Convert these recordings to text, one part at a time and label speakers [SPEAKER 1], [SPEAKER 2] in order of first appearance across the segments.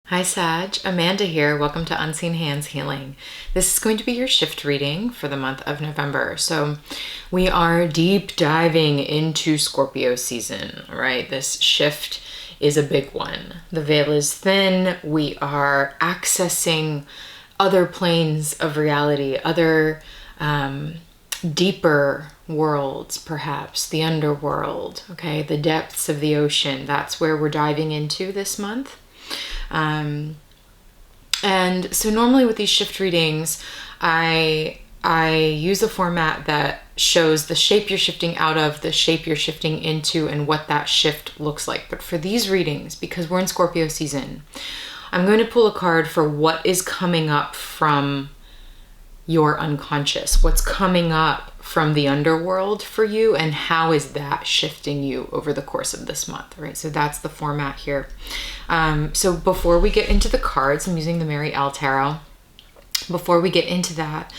[SPEAKER 1] Hi Sag, Amanda here. Welcome to Unseen Hands Healing. This is going to be your shift reading for the month of November. So we are deep diving into Scorpio season, right? This shift is a big one. The veil is thin. We are accessing other planes of reality, other deeper worlds, perhaps the underworld, okay? The depths of the ocean. That's where we're diving into this month. And so normally with these shift readings, I use a format that shows the shape you're shifting out of, the shape you're shifting into, and what that shift looks like. But for these readings, because we're in Scorpio season, I'm going to pull a card for what is coming up from your unconscious, what's coming up from the underworld for you, and how is that shifting you over the course of this month, right? So that's the format here. So before we get into the cards, I'm using the Mary L Tarot. Before we get into that,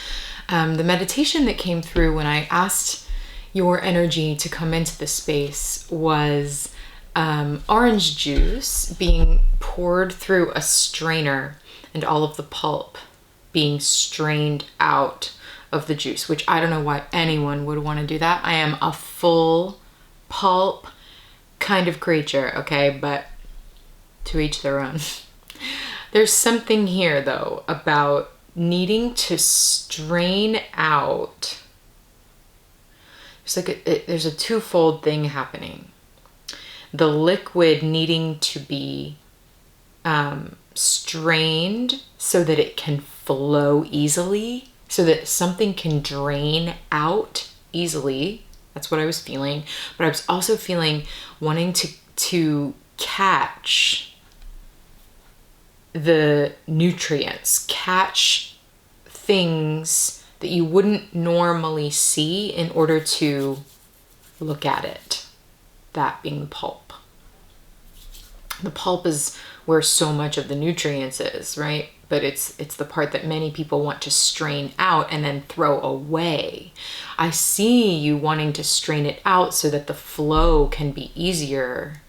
[SPEAKER 1] the meditation that came through when I asked your energy to come into the space was orange juice being poured through a strainer and all of the pulp being strained out of the juice, which I don't know why anyone would want to do that. I am a full pulp kind of creature, okay? But to each their own. There's something here though about needing to strain out. It's like there's a twofold thing happening. The liquid needing to be strained so that it can flow easily, so that something can drain out easily. That's what I was feeling. But I was also feeling wanting to catch the nutrients, catch things that you wouldn't normally see in order to look at it. That being the pulp. The pulp is where so much of the nutrients is, right? But it's the part that many people want to strain out and then throw away. I see you wanting to strain it out so that the flow can be easier.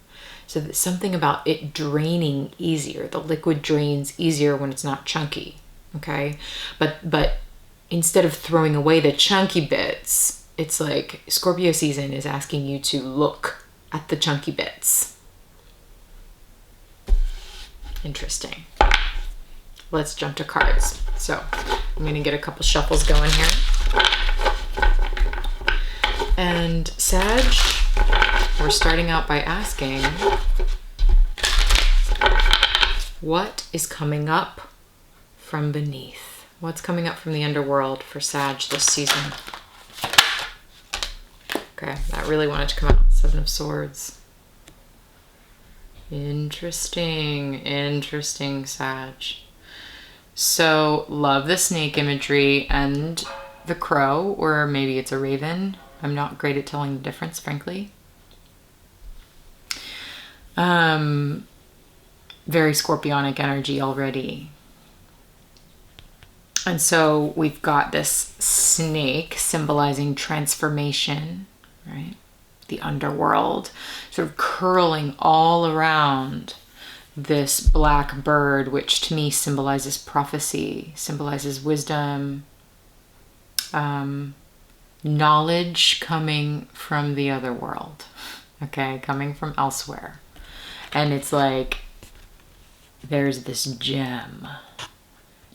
[SPEAKER 1] So that something about it draining easier. The liquid drains easier when it's not chunky, okay? But instead of throwing away the chunky bits, it's like Scorpio season is asking you to look at the chunky bits. Interesting. Let's jump to cards. So I'm going to get a couple shuffles going here. And Sag, we're starting out by asking, what is coming up from beneath? What's coming up from the underworld for Sag this season? Okay, that really wanted to come out. Seven of Swords. Interesting, Sag. So love the snake imagery and the crow, or maybe it's a raven. I'm not great at telling the difference, frankly. Very scorpionic energy already. And so we've got this snake symbolizing transformation, right? The underworld sort of curling all around this black bird, which to me symbolizes prophecy, symbolizes wisdom, knowledge coming from the other world, okay, coming from elsewhere. And it's like there's this gem.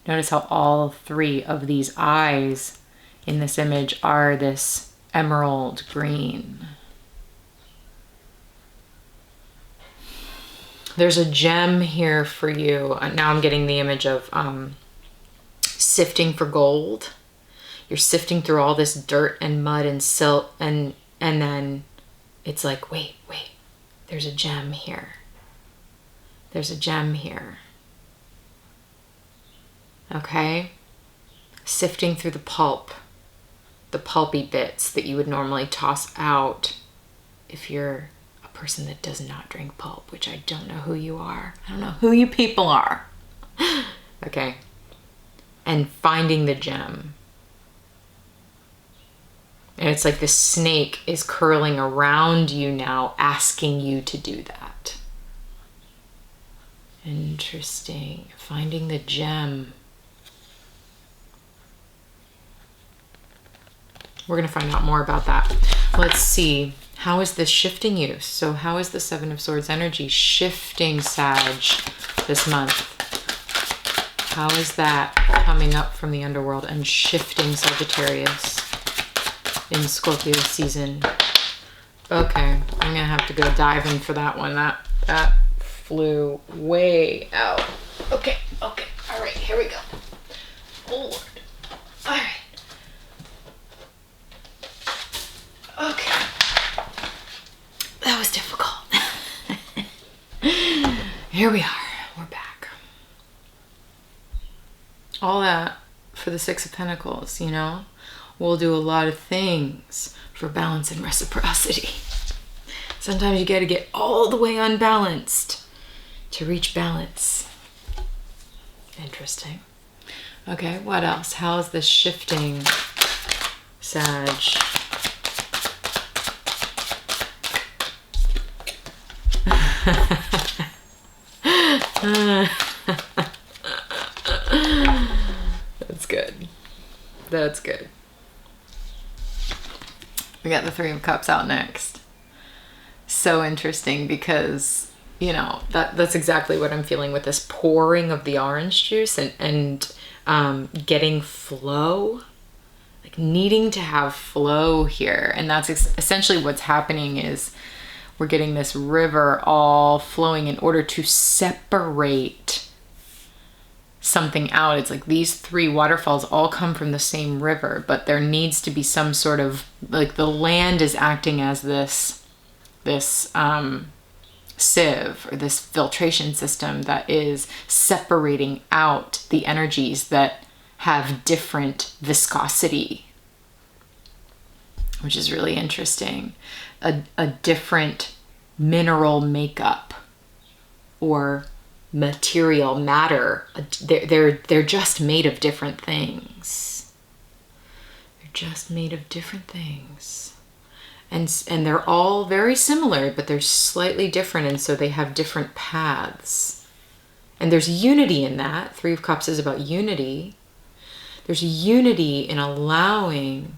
[SPEAKER 1] Notice how all three of these eyes in this image are this emerald green. There's a gem here for you. Now I'm getting the image of sifting for gold. You're sifting through all this dirt and mud and silt, and then it's like, wait, there's a gem here. There's a gem here. Okay? Sifting through the pulp, the pulpy bits that you would normally toss out if you're a person that does not drink pulp, which I don't know who you are. I don't know who you people are. Okay? And finding the gem. And it's like the snake is curling around you now, asking you to do that. Interesting. Finding the gem. We're going to find out more about that. Let's see. How is this shifting you? So how is the Seven of Swords energy shifting Sag this month? How is that coming up from the underworld and shifting Sagittarius in Scorpio season? Okay, I'm gonna have to go dive in for that one. That flew way out. Okay, all right, here we go. Oh Lord. All right. Okay. That was difficult. Here we are. We're back. All that for the Six of Pentacles, you know? We'll do a lot of things for balance and reciprocity. Sometimes you got to get all the way unbalanced to reach balance. Interesting. Okay, what else? How is this shifting Sag? That's good. That's good. We got the Three of Cups out next. So interesting because, you know, that's exactly what I'm feeling with this pouring of the orange juice and getting flow, like needing to have flow here. And that's essentially what's happening is we're getting this river all flowing in order to separate something out. It's like these three waterfalls all come from the same river, but there needs to be some sort of, like, the land is acting as this sieve or this filtration system that is separating out the energies that have different viscosity, which is really interesting. A different mineral makeup or material matter. They're just made of different things. They're just made of different things. And they're all very similar, but they're slightly different, and so they have different paths. And there's unity in that. Three of Cups is about unity. There's unity in allowing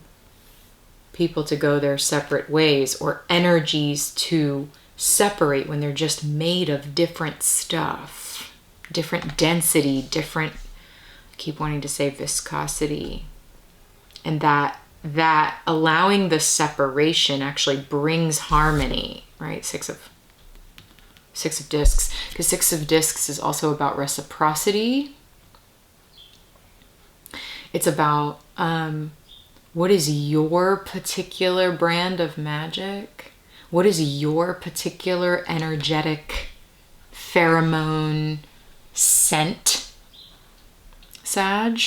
[SPEAKER 1] people to go their separate ways, or energies to separate when they're just made of different stuff, different density, different, I keep wanting to say viscosity. And that allowing the separation actually brings harmony, right? Six of Discs, because Six of Discs is also about reciprocity. It's about what is your particular brand of magic? What is your particular energetic pheromone scent, Sag?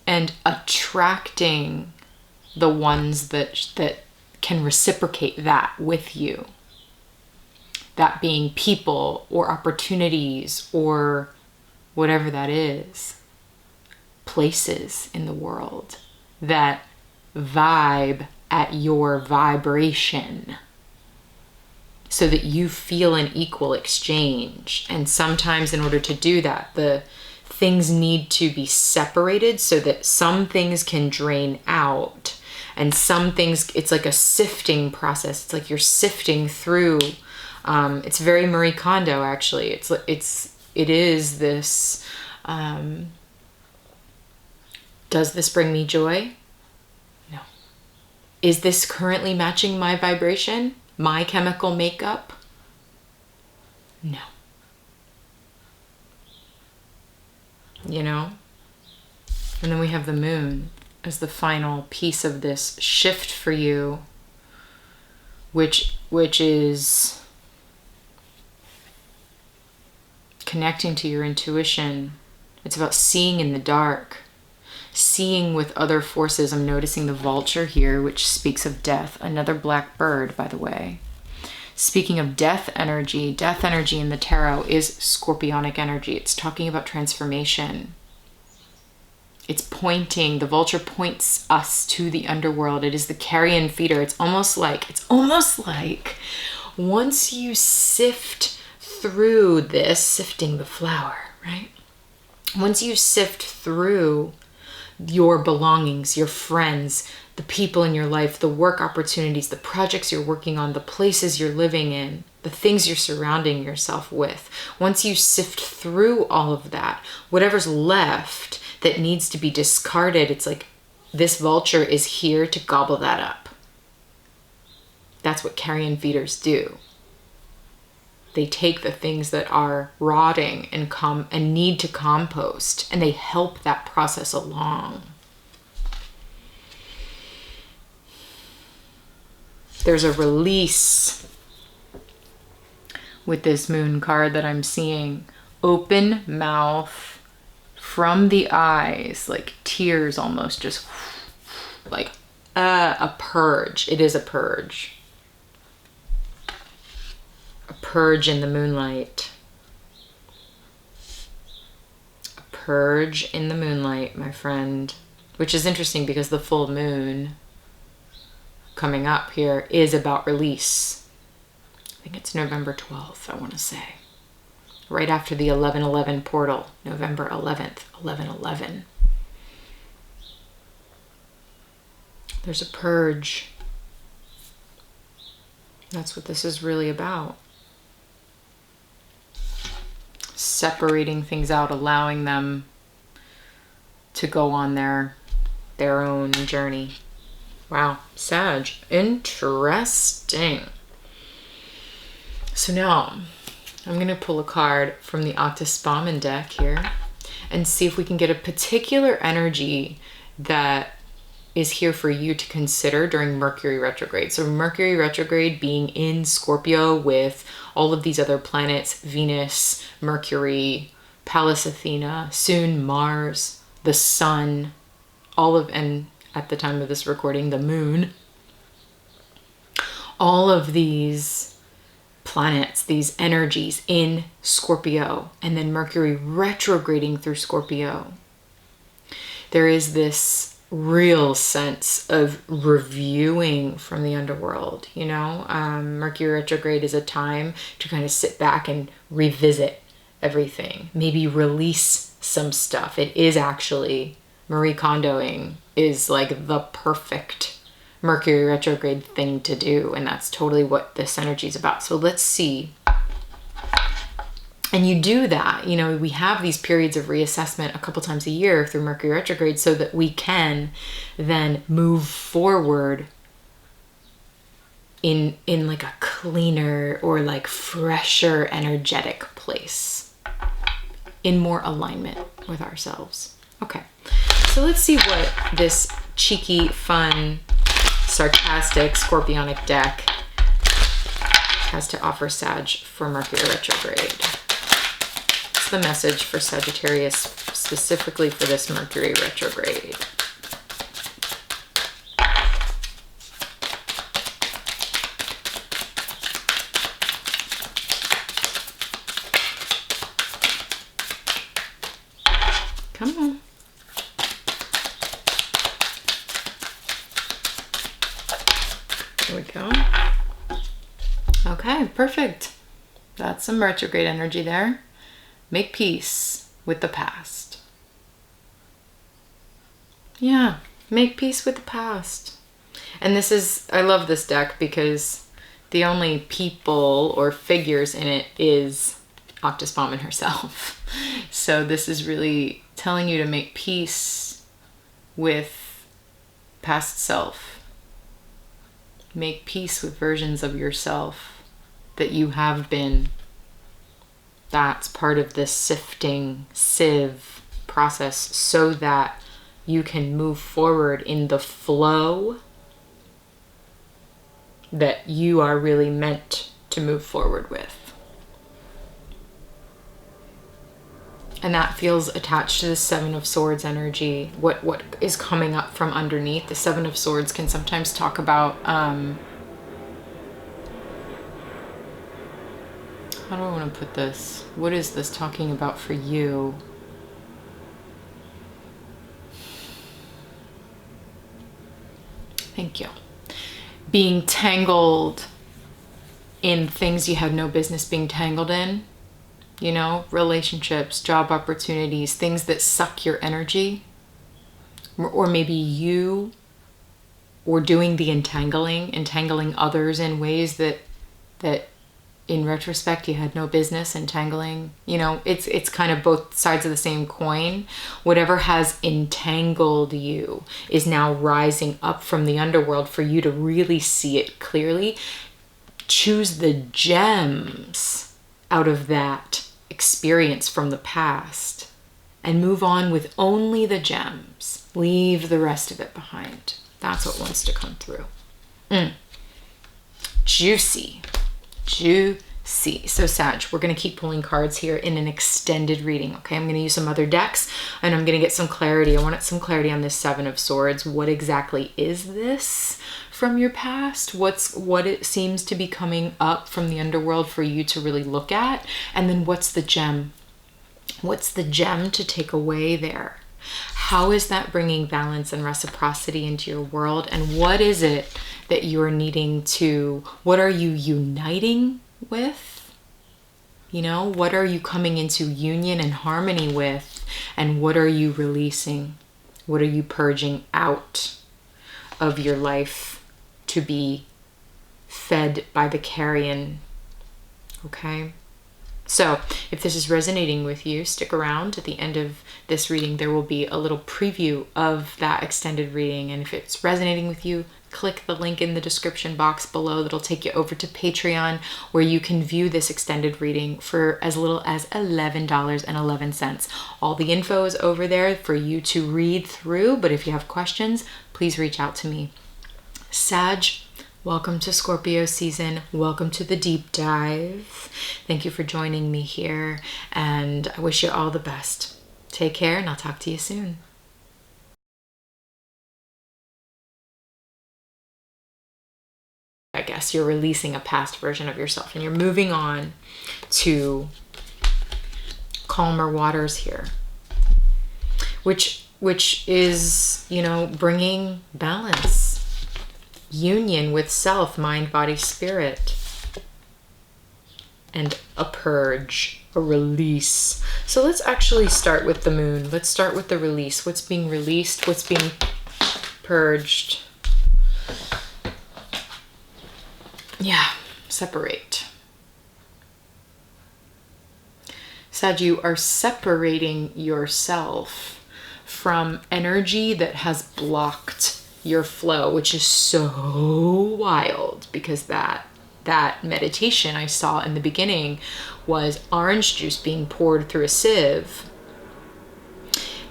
[SPEAKER 1] And attracting the ones that can reciprocate that with you. That being people or opportunities or whatever that is. Places in the world that vibe at your vibration so that you feel an equal exchange. And sometimes in order to do that, the things need to be separated so that some things can drain out and some things, it's like a sifting process. It's like you're sifting through. It's very Marie Kondo, actually. It is this, does this bring me joy? No. Is this currently matching my vibration? My chemical makeup? No. You know? And then we have the moon as the final piece of this shift for you, which is connecting to your intuition. It's about seeing in the dark, seeing with other forces. I'm noticing the vulture here, which speaks of death. Another black bird, by the way. Speaking of death energy in the tarot is scorpionic energy. It's talking about transformation. It's pointing, the vulture points us to the underworld. It is the carrion feeder. It's almost like once you sift through this, sifting the flour, right? Once you sift through your belongings, your friends, the people in your life, the work opportunities, the projects you're working on, the places you're living in, the things you're surrounding yourself with. Once you sift through all of that, whatever's left that needs to be discarded, it's like this vulture is here to gobble that up. That's what carrion feeders do. They take the things that are rotting and need to compost, and they help that process along. There's a release with this moon card that I'm seeing. Open mouth from the eyes, like tears almost, just like a purge. It is a purge. A purge in the moonlight. A purge in the moonlight, my friend. Which is interesting because the full moon coming up here is about release. I think it's November 12th, I want to say. Right after the 11/11 portal, November 11th, 11/11. There's a purge. That's what this is really about. Separating things out, allowing them to go on their own journey. Wow, Sag, interesting. So now I'm going to pull a card from the Octospamen deck here and see if we can get a particular energy that is here for you to consider during Mercury retrograde. So Mercury retrograde being in Scorpio with all of these other planets, Venus, Mercury, Pallas Athena, soon Mars, the Sun, and at the time of this recording, the Moon. All of these planets, these energies in Scorpio, and then Mercury retrograding through Scorpio. There is this real sense of reviewing from the underworld, you know? Mercury retrograde is a time to kind of sit back and revisit everything, maybe release some stuff. It is actually, Marie Kondoing is like the perfect Mercury retrograde thing to do, and that's totally what this energy is about. So let's see. And you do that, you know, we have these periods of reassessment a couple times a year through Mercury retrograde so that we can then move forward in like a cleaner or like fresher energetic place, in more alignment with ourselves. Okay, so let's see what this cheeky, fun, sarcastic, scorpionic deck has to offer Sag for Mercury retrograde. The message for Sagittarius specifically for this Mercury retrograde. Come on. There we go. Okay, perfect. That's some retrograde energy there. Make peace with the past. Yeah, make peace with the past. And this is, I love this deck because the only people or figures in it is Octospamen herself. So this is really telling you to make peace with past self. Make peace with versions of yourself that you have been. That's part of this sifting, sieve process so that you can move forward in the flow that you are really meant to move forward with. And that feels attached to the Seven of Swords energy. What is coming up from underneath. The Seven of Swords can sometimes talk about how do I want to put this? What is this talking about for you? Thank you. Being tangled in things you had no business being tangled in. you know, relationships, job opportunities, things that suck your energy, or maybe you, or doing the entangling others in ways that in retrospect you had no business entangling. You know, it's kind of both sides of the same coin. Whatever has entangled you is now rising up from the underworld for you to really see it clearly. Choose the gems out of that experience from the past and move on with only the gems. Leave the rest of it behind. That's what wants to come through. Juicy. So Sag, we're going to keep pulling cards here in an extended reading. Okay, I'm going to use some other decks and I'm going to get some clarity. I want some clarity on this Seven of Swords. What exactly is this from your past? What it seems to be coming up from the underworld for you to really look at? And then what's the gem? What's the gem to take away there? How is that bringing balance and reciprocity into your world? And what is it that you're needing to, what are you uniting with? You know, what are you coming into union and harmony with? And what are you releasing? What are you purging out of your life to be fed by the carrion? Okay. So if this is resonating with you, stick around. At the end of this reading, there will be a little preview of that extended reading. And if it's resonating with you, click the link in the description box below. That'll take you over to Patreon, where you can view this extended reading for as little as $11.11. All the info is over there for you to read through. But if you have questions, please reach out to me. Sag, welcome to Scorpio season. Welcome to the deep dive. Thank you for joining me here, and I wish you all the best. Take care, and I'll talk to you soon. I guess you're releasing a past version of yourself, and you're moving on to calmer waters here, which is, you know, bringing balance, union with self, mind, body, spirit, and a purge, a release. So let's actually start with the moon. Let's start with the release. What's being released? What's being purged? Yeah, separate. Sag, you are separating yourself from energy that has blocked your flow, which is so wild, because that meditation I saw in the beginning was orange juice being poured through a sieve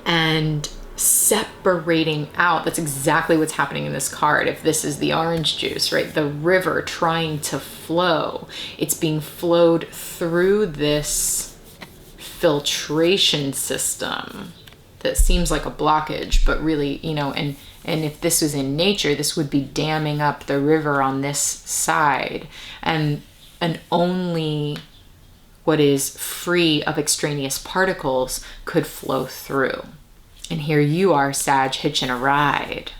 [SPEAKER 1] and separating out. That's exactly what's happening in this card. If this is the orange juice, right? The river trying to flow, it's being flowed through this filtration system that seems like a blockage, but really, you know, and if this was in nature, this would be damming up the river on this side, and only what is free of extraneous particles could flow through. And here you are, Sag, hitching a ride.